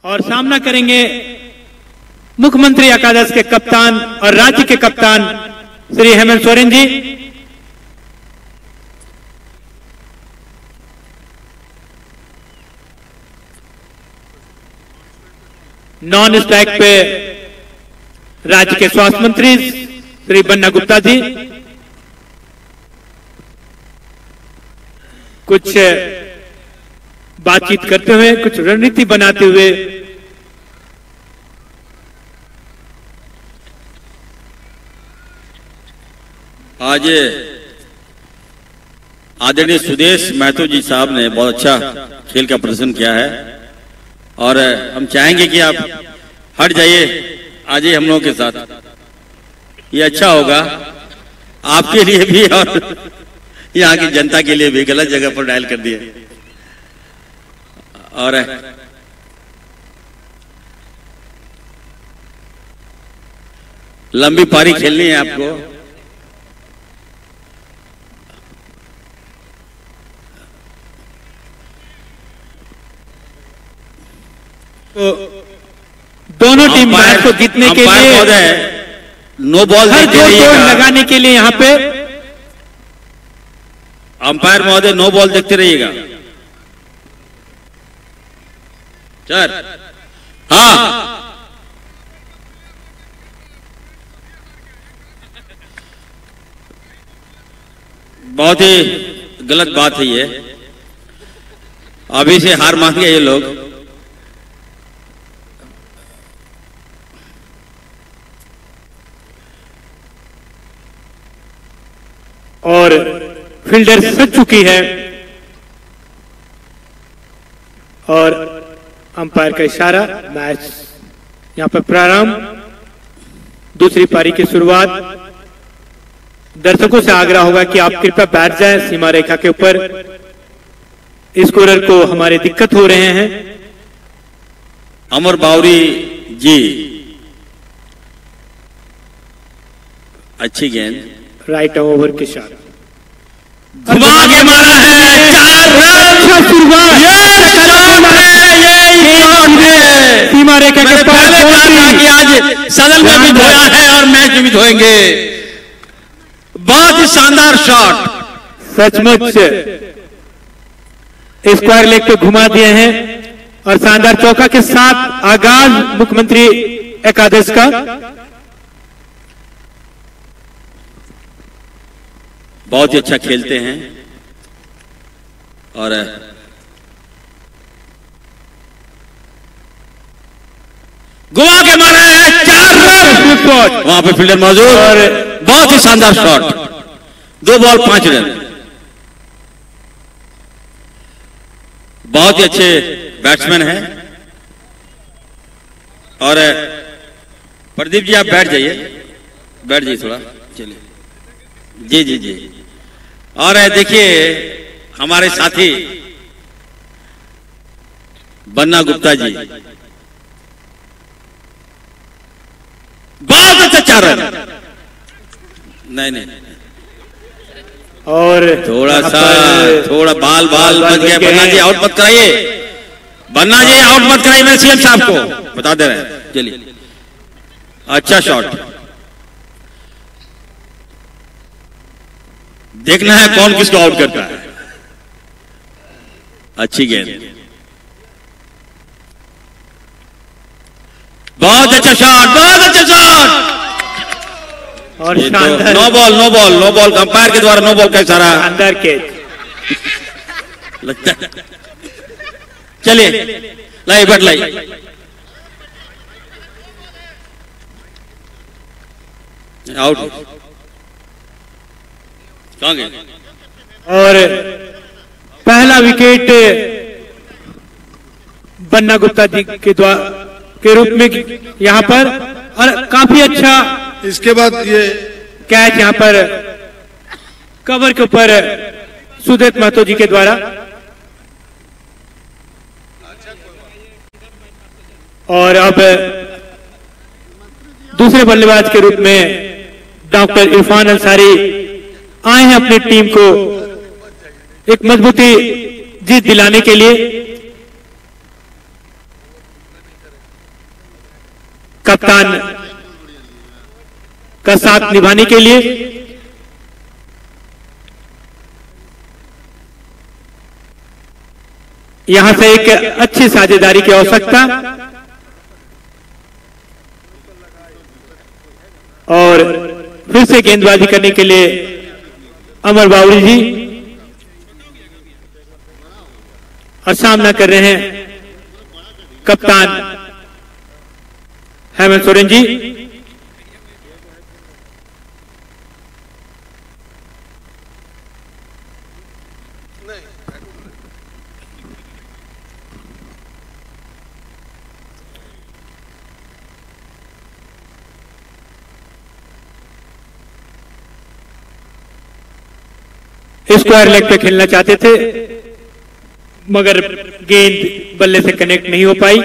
और सामना करेंगे मुख्यमंत्री एकादश के कप्तान और राज्य के कप्तान श्री हेमंत सोरेन जी। नॉन स्ट्राइक पे राज्य के स्वास्थ्य मंत्री श्री बन्ना गुप्ता जी। कुछ बातचीत करते हुए, कुछ रणनीति बनाते हुए आज आदरणीय सुदेश महतो जी साहब ने बहुत अच्छा खेल का प्रदर्शन किया है और हम चाहेंगे कि आप हट जाइए, आ जाइए हम लोगों के साथ। ये अच्छा होगा आपके लिए भी और यहाँ की जनता के लिए भी। गलत जगह पर डायल कर दिए। और लंबी पारी खेलनी है आपको। तो दोनों टीम मैच को जीतने के लिए नो बॉल लगाने के लिए यहाँ पे अंपायर महोदय नो बॉल देखते रहिएगा। सर हाँ, बहुत ही गलत बात है ये। अभी से हार मांगे ये लोग। और फील्डर सज चुकी है और अंपायर का इशारा। मैच यहां पर प्रारंभ, दूसरी पारी की शुरुआत। दर्शकों से आग्रह होगा कि आप कृपया बैठ जाएं सीमा रेखा के ऊपर। स्कोरर को हमारे दिक्कत हो रहे हैं। अमर बावरी जी, अच्छी गेंद, राइट ओवर के साथ घुमा के मारा है। 4 रन शुरुआत। सीमा रेखा के पहले कहा था कि आज सदन में भी धोया है और मैच में भी धोएंगे। बहुत ही शानदार शॉट, सचमुच स्क्वायर लेग पे घुमा दिए हैं और शानदार चौका के साथ आगाज मुख्यमंत्री एकादश का। बहुत ही अच्छा खेलते हैं और घुमा के मारा है। 4 रन, वहां पे फील्डर मौजूद और बहुत ही शानदार शॉट। 2 ball 5 run. बहुत ही अच्छे बैट्समैन हैं। और प्रदीप जी आप बैठ जाइए, बैठ जाइए थोड़ा, चलिए। जी जी जी। और देखिए हमारे साथी बन्ना गुप्ता जी, बहुत अच्छा 4 रन। नहीं और थोड़ा बाल बच गया। बन्ना जी आउट मत कराइए, बन्ना जी आउट मत कराइए। मैं सीएम साहब को बता दे रहे हैं। चलिए, अच्छा शॉट। देखना है कौन किसको आउट करता है। अच्छी गेंद, बहुत अच्छा शॉट, बहुत अच्छा शॉट। और नो बॉल अंपायर के द्वारा नो बॉल का इशारा। अंदर कैच लगता है। चलिए लाई बट लाई। आउट, कहां गए? और पहला विकेट बन्ना गुप्ता जी के रूप में यहां पर। और काफी अच्छा इसके बाद ये कैच यहां पर कवर के ऊपर सुदेश महतो जी के द्वारा। और अब दूसरे बल्लेबाज के रूप में डॉक्टर इरफान अंसारी आए हैं अपनी टीम को एक मजबूती जीत दिलाने के लिए। कप्तान का साथ निभाने के लिए यहां से एक अच्छी साझेदारी की आवश्यकता और फिर से गेंदबाजी करने के लिए अमर बावरी जी और सामना कर रहे हैं कप्तान हेमंत सोरेन जी। स्क्वायर लेग पे खेलना चाहते थे मगर गेंद बल्ले से कनेक्ट नहीं हो पाई।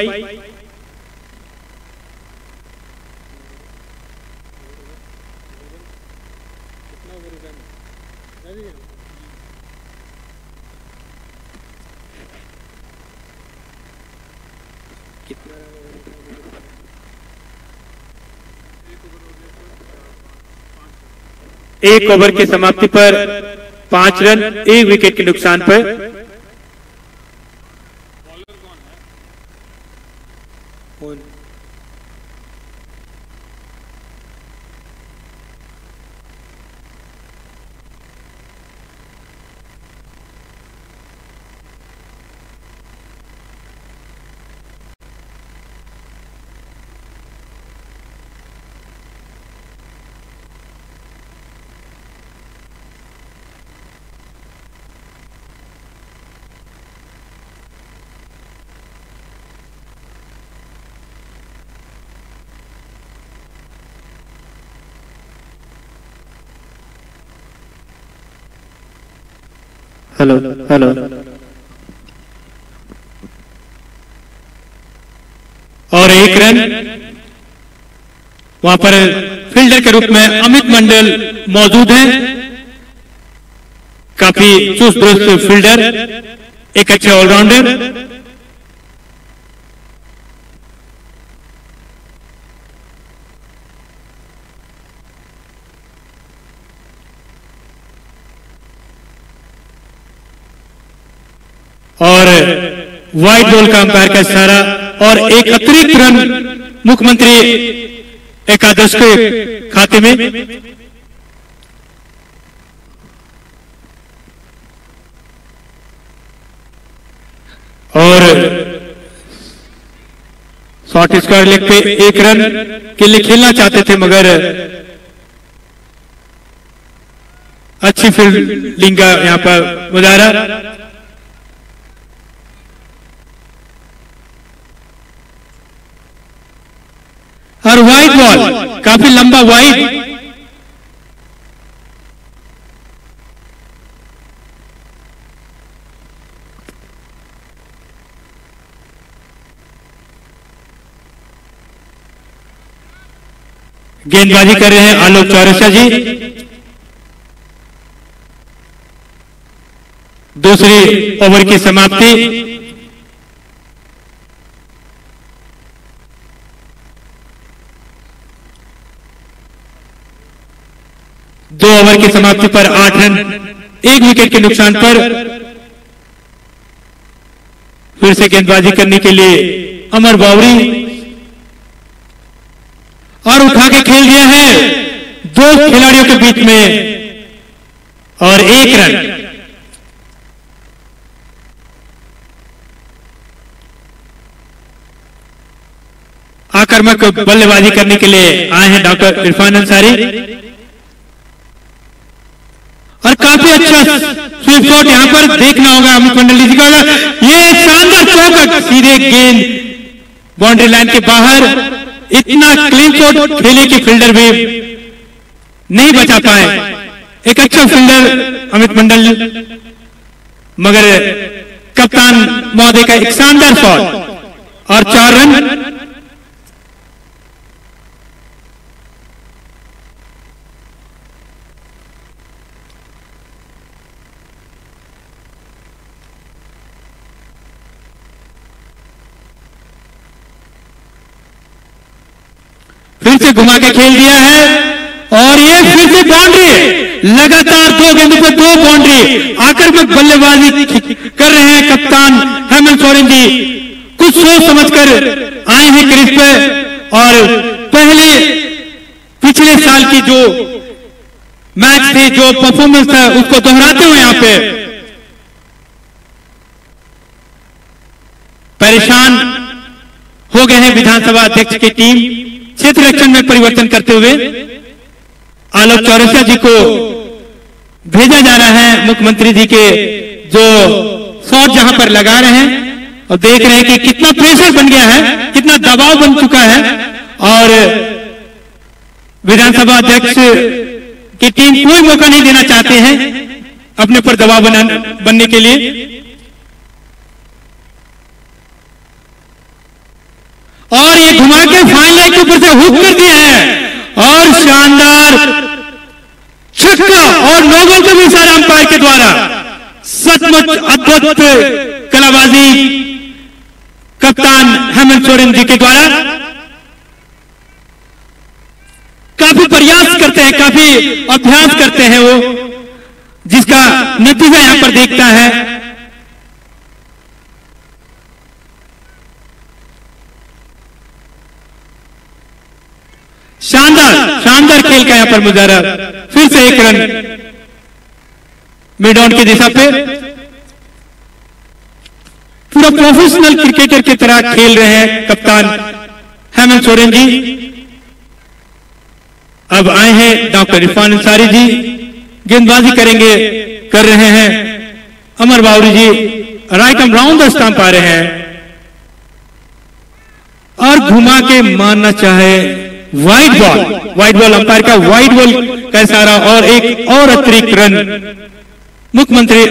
एक ओवर की समाप्ति पर 5 रन 1 विकेट के नुकसान पर हेलो हेलो और 1 रन वहां पर फील्डर के रूप में अमित मंडल मौजूद हैं। काफी चुस्त दुरुस्त फील्डर, एक अच्छे ऑलराउंडर। और वाइड बॉल का अंपायर का इशारा और एक अतिरिक्त रन मुख्यमंत्री एकादश के खाते में। और शॉर्ट स्क्वायर लेग पे 1 रन के लिए खेलना चाहते थे मगर अच्छी फील्डिंग का यहां पर मुजाहरा। और वाइड बॉल काफी लंबा वाइड, गेंदबाजी कर रहे हैं आलोक चौरसिया जी। दूसरी ओवर की समाप्ति। दो ओवर की समाप्ति पर 8 रन 1 विकेट के नुकसान पर फिर से गेंदबाजी करने के लिए अमर बावरी और उठा के खेल दिया है 2 खिलाड़ियों के बीच में और 1 रन। आक्रामक बल्लेबाजी करने के लिए आए हैं डॉक्टर इरफान अंसारी और काफी अच्छा स्वीप शॉट यहां पर देखना होगा अमित मंडल जी का। ये शानदार चौका, सीधे गेंद बाउंड्री लाइन के बाहर। इतना क्लीन शॉट खेले कि फील्डर भी नहीं बचा पाए। एक अच्छा फील्डर अमित मंडल मगर कप्तान महोदय का एक शानदार शॉट और 4 रन। फिर से घुमा के खेल दिया है और ये फिर से बाउंड्री, लगातार 2 गेंदों पे 2 बाउंड्री, आक्रामक बल्लेबाजी कर रहे हैं कप्तान हेमंत सोरेन जी। कुछ सोच समझकर आए हैं क्रीज पे और पहले पिछले साल की जो मैच थे, जो परफॉर्मेंस था, उसको दोहराते हुए यहां पे परेशान हो गए हैं विधानसभा अध्यक्ष की टीम। क्षेत्र रक्षण में परिवर्तन करते हुए आलोक चौरसिया जी को भेजा जा रहा है। मुख्यमंत्री जी के जो शॉट जहां पर लगा रहे हैं और देख रहे हैं कि कितना प्रेशर बन गया है, कितना दबाव बन चुका है और विधानसभा अध्यक्ष की टीम कोई मौका नहीं देना चाहते हैं अपने पर दबाव बनने के लिए। और ये घुमा के फाइन लाइन के ऊपर से हुक कर दिया है और शानदार छक्का और 9 बॉल का भी इशारा अंपायर के द्वारा। सचमुच अद्भुत कलाबाजी कप्तान हेमंत सोरेन जी के द्वारा। काफी प्रयास करते हैं, काफी अभ्यास करते हैं वो, जिसका नतीजा यहां पर देखता है। शानदार खेल का यहां पर मुजाहरा। फिर से 1 रन मिड ऑन की दिशा पे। पूरा प्रोफेशनल क्रिकेटर की तरह खेल रहे हैं कप्तान हेमंत सोरेन जी। अब आए हैं डॉक्टर इरफान अंसारी जी, गेंदबाजी कर रहे हैं Amar Bawri ji. Right arm round the stump आ रहे हैं और घुमा के मारना चाहे वाइड बॉल अंपायर का वाइड बॉल का इशारा और एक और अतिरिक्त रन मुख्यमंत्री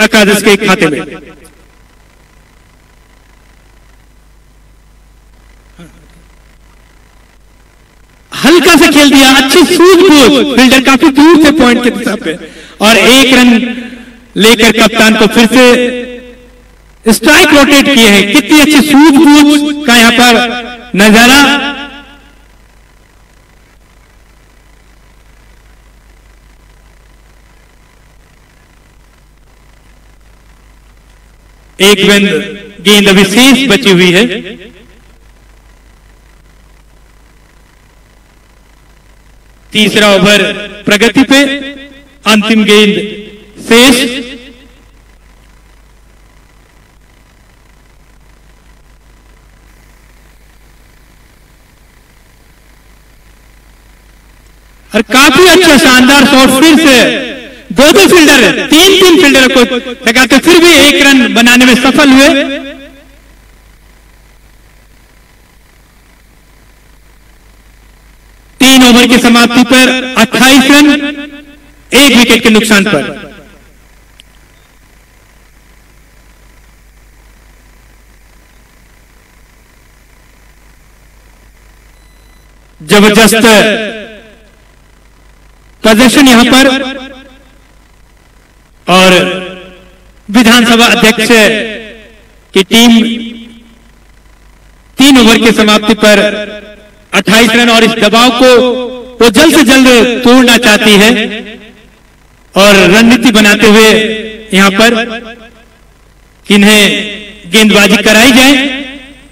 एकादश के खाते में। हल्का से खेल दिया, अच्छी सूझबूझ, फील्डर काफी दूर से पॉइंट के दिशा पे और 1 रन लेकर कप्तान को फिर से स्ट्राइक रोटेट किए हैं। कितनी अच्छी सूझबूझ का यहां पर नजारा। एक गेंद अभी शेष बची हुई है। तीसरा ओवर प्रगति पे, अंतिम गेंद शेष। और काफी अच्छा शानदार शॉट फिर से 2 फील्डर 3 फील्डर को लगाते फिर भी 1 रन बनाने में सफल हुए। तीन ओवर की समाप्ति पर 28 रन 1 विकेट के नुकसान पर। जबरदस्त प्रदर्शन यहां पर और विधानसभा अध्यक्ष की टीम 3 ओवर की समाप्ति पर 28 रन और इस दबाव को वो जल्द से जल्द तोड़ना चाहती है और रणनीति बनाते हुए यहां पर किन्हें गेंदबाजी कराई जाए।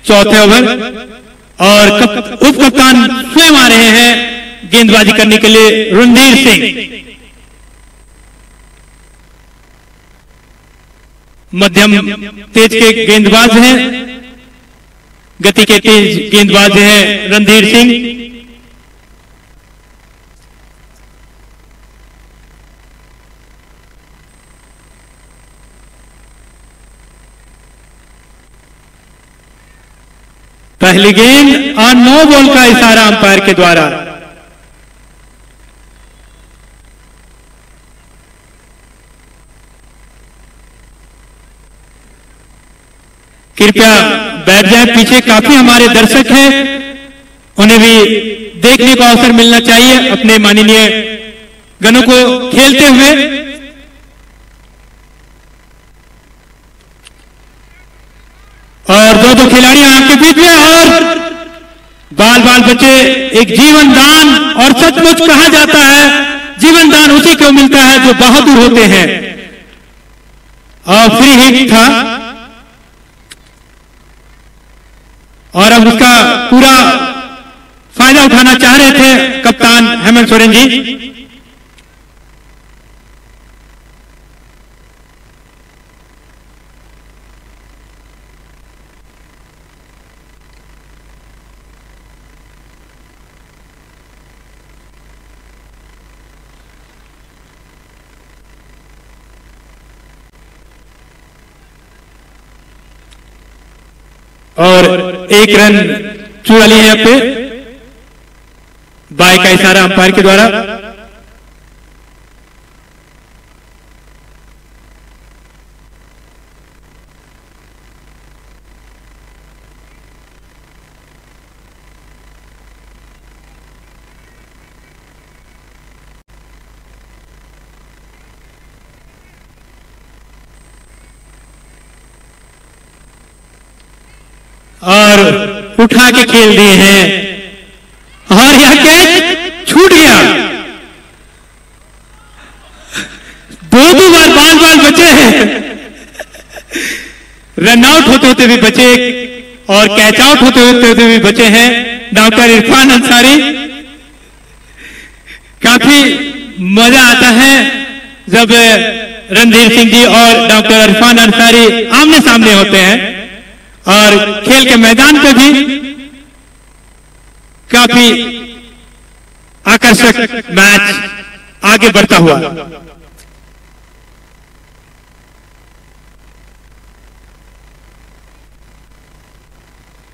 चौथे ओवर और उप कप्तान स्वयं आ रहे हैं गेंदबाजी करने के लिए। रणधीर सिंह मध्यम तेज के गेंदबाज हैं, गति के तेज गेंदबाज हैं रणधीर सिंह। पहली गेंद और 9 बॉल का इशारा अंपायर के द्वारा। कृपया बैठ जाएं, पीछे काफी हमारे दर्शक हैं, उन्हें भी देखने का अवसर मिलना चाहिए अपने माननीय गणों को खेलते हुए। और 2 खिलाड़ी आपके बीच में और बाल बाल बच्चे एक जीवन दान, और सचमुच कहा जाता है जीवन दान उसी को मिलता है जो बहादुर होते हैं। और फ्री हिट था और अब उसका पूरा फायदा उठाना चाह रहे थे कप्तान हेमंत सोरेन जी। और एक रन चुरा लिए यहाँ पे बाय का इशारा अंपायर के द्वारा। और उठा के खेल दिए हैं और यह कैच छूट गया। दो बार बाल बाल बचे हैं, रन आउट होते होते भी बचे और कैच आउट होते होते भी बचे हैं। डॉक्टर इरफान अंसारी, काफी मजा आता है जब रणधीर सिंह जी और डॉक्टर इरफान अंसारी आमने सामने होते हैं और खेल के मैदान पे भी काफी आकर्षक मैच आगे बढ़ता हुआ।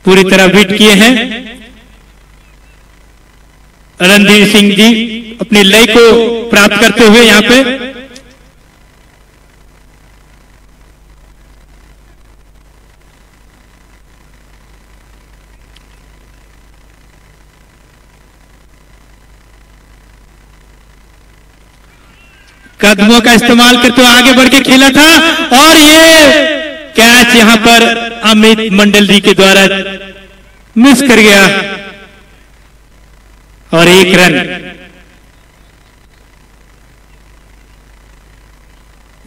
पूरी तरह बीट किए हैं रणधीर सिंह जी अपनी लय को प्राप्त करते हुए यहां पे। कदमों का इस्तेमाल करते हुए आगे बढ़ के खेला था और ये कैच यहां पर अमित मंडल जी के द्वारा मिस कर गया और एक रन।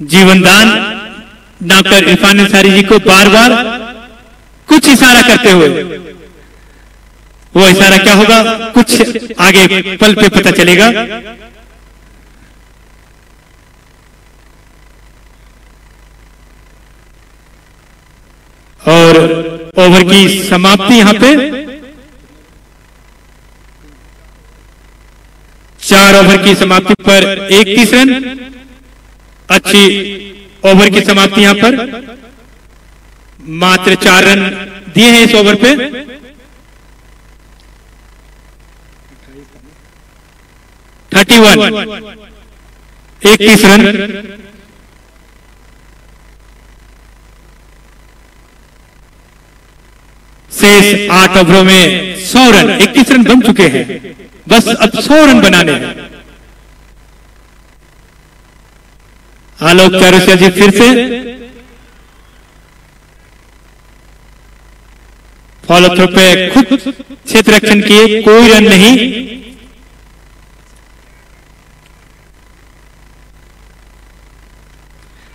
जीवनदान डॉक्टर इरफान अंसारी जी को बार बार कुछ इशारा करते हुए, वो इशारा क्या होगा कुछ आगे पल पे पता चलेगा। और ओवर की समाप्ति यहां पे 4 ओवर की समाप्ति पर 31 रन। अच्छी ओवर की समाप्ति यहां पर मात्र 4 रन दिए हैं इस ओवर पे। 31 रन। शेष 8 ओवरों में 100 रन, 21 रन बन चुके हैं, बस अब 100 रन बनाने हैं। आलोक चारुसिया जी फिर से फॉलो थ्रो पे खुद क्षेत्र रक्षण किए, कोई रन नहीं।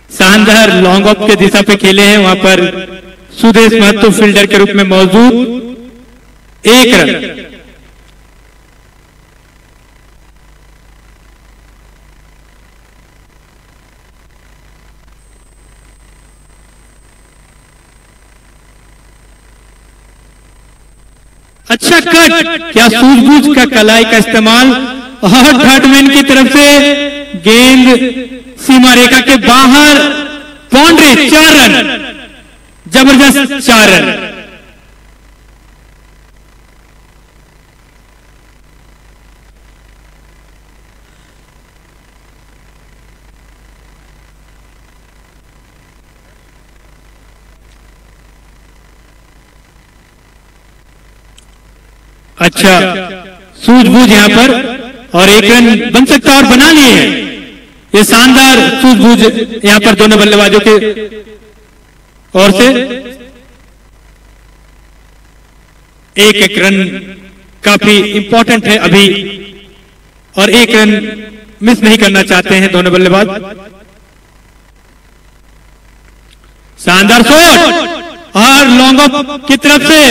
शानदार लॉन्ग ऑफ के दिशा पे खेले हैं, वहां पर सुदेश महतो फील्डर के रूप में मौजूद, 1 रन। अच्छा कट, क्या सूझबूझ का कलाई का इस्तेमाल और थर्डमैन की तरफ से गेंद सीमा रेखा के बाहर, बाउंड्री, 4 रन, जबरदस्त 4 रन। अच्छा सूझबूझ यहां पर और 1 रन बन सकता और बना लिए हैं। ये शानदार सूझबूझ यहां पर दोनों बल्लेबाजों के ओर से। 1-1 रन काफी इंपॉर्टेंट है अभी, और 1 रन मिस नहीं करना चाहते हैं दोनों बल्लेबाज। शानदार शॉट और लॉन्ग ऑफ की तरफ से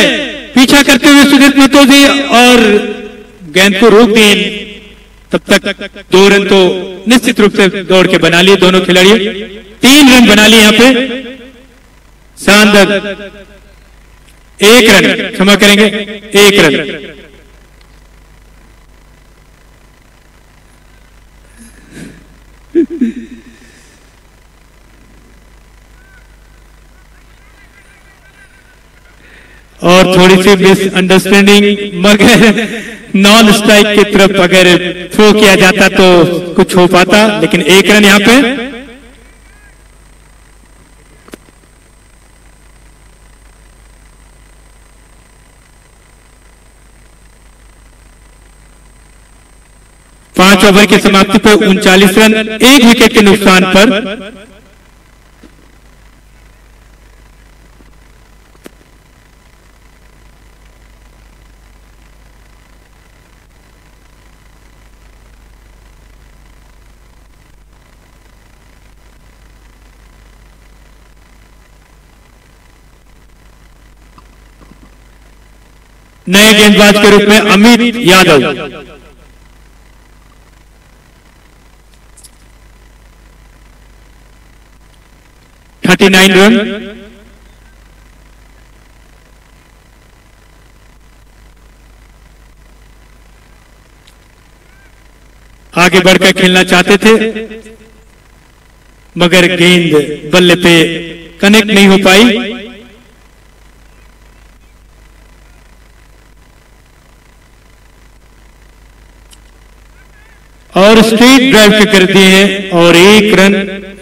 पीछा करते हुए सुजीत महतोजी और गेंद को रोक दिए। तब तक 2 रन तो निश्चित रूप से दौड़ के बना लिए दोनों खिलाड़ियों। 3 रन बना लिए यहां पे। शानदार 1 रन, क्षमा करेंगे 1 रन। और थोड़ी सी मिसअंडरस्टैंडिंग, मगर नॉन स्ट्राइक की तरफ अगर थ्रो किया जाता तो कुछ हो पाता, लेकिन 1 रन यहां पे। पांच ओवर की समाप्ति पर 39 रन, 1 विकेट के नुकसान पर। नए गेंदबाज के रूप में अमित यादव। Thirty 39 run. आगे बढ़कर खेलना चाहते थे, मगर गेंद बल्ले पे कनेक्ट नहीं हो पाई। और स्ट्रेट ड्राइव के कर दिए हैं और 1 रन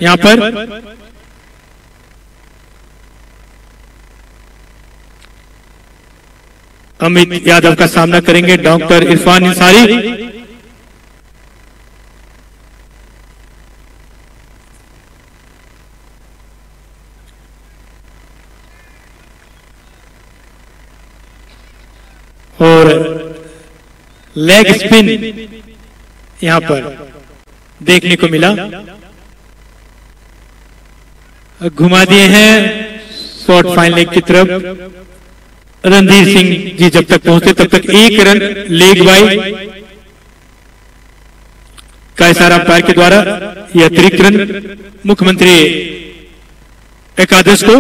यहां पर। अमित यादव का सामना करेंगे डॉक्टर इरफान अंसारी। और लेग स्पिन यहां पर देखने को मिला, घुमा दिए हैं शॉर्ट फाइन लेग की तरफ। रणधीर सिंह जी जब तक पहुंचे तब तक 1 रन लेग बाई का इशारा अंपायर के द्वारा। यह अतिरिक्त रन मुख्यमंत्री एकादश को।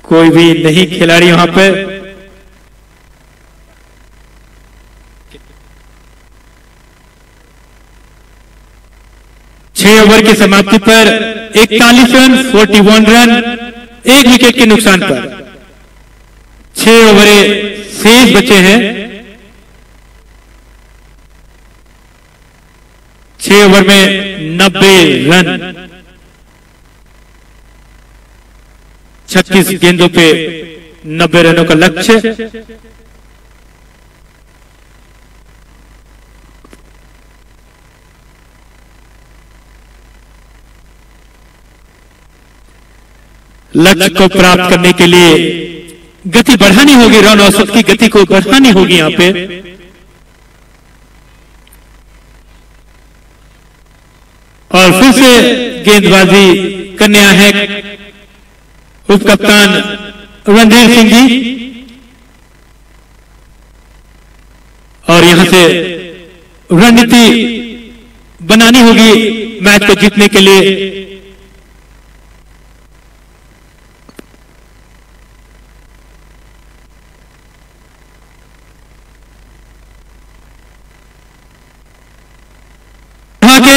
कोई भी नहीं खिलाड़ी वहां पर। छह ओवर की समाप्ति पर 41 रन, 41 रन, 1 विकेट के नुकसान पर 6 ओवर शेष बचे हैं। 6 ओवर में 90 रन, 36 गेंदों पे 90 रनों का लक्ष्य। लक्ष्य को प्राप्त करने के लिए गति बढ़ानी होगी, रन औसत की गति को बढ़ानी होगी यहां पे। और फिर से गेंदबाजी करने आए हैं उप कप्तान रणधीर सिंह जी। और यहां से रणनीति बनानी होगी मैच को जीतने के लिए।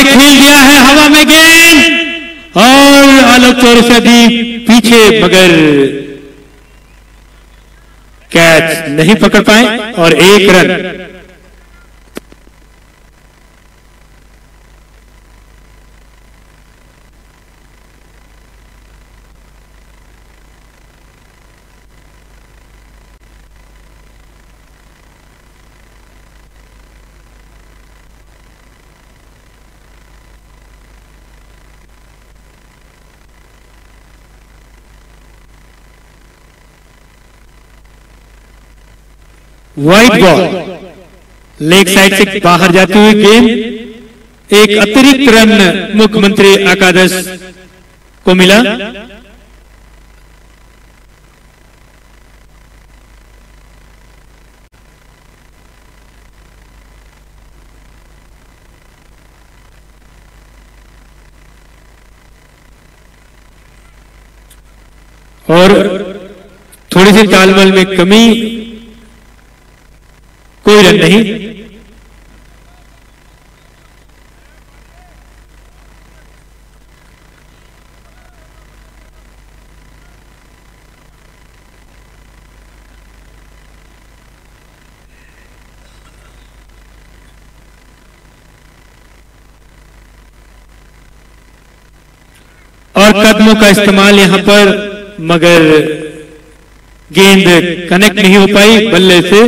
खेल दिया है हवा में गेंद और आलोक चौर से भी पीछे, मगर कैच नहीं पकड़ पाए और 1 run. White ball leg side से बाहर जाते हुए गेंद एक अतिरिक्त रन मुख्यमंत्री एकादश को मिला। और थोड़ी सी तालमेल में कमी, कोई रन नहीं। और कदमों का इस्तेमाल यहां पर, मगर गेंद कनेक्ट नहीं हो पाई बल्ले से।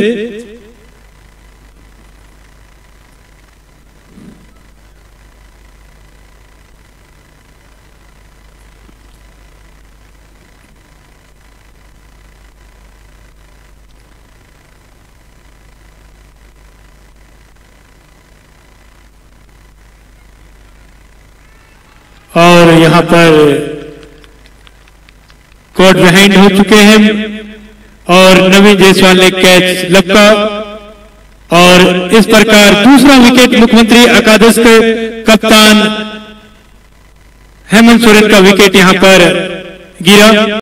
और यहां पर कोर्ट बिहाइंड हो चुके हैं और नवीन जायसवाल ने कैच लपका और इस प्रकार दूसरा विकेट मुख्यमंत्री एकादश के कप्तान हेमंत सोरेन का विकेट यहां पर गिरा।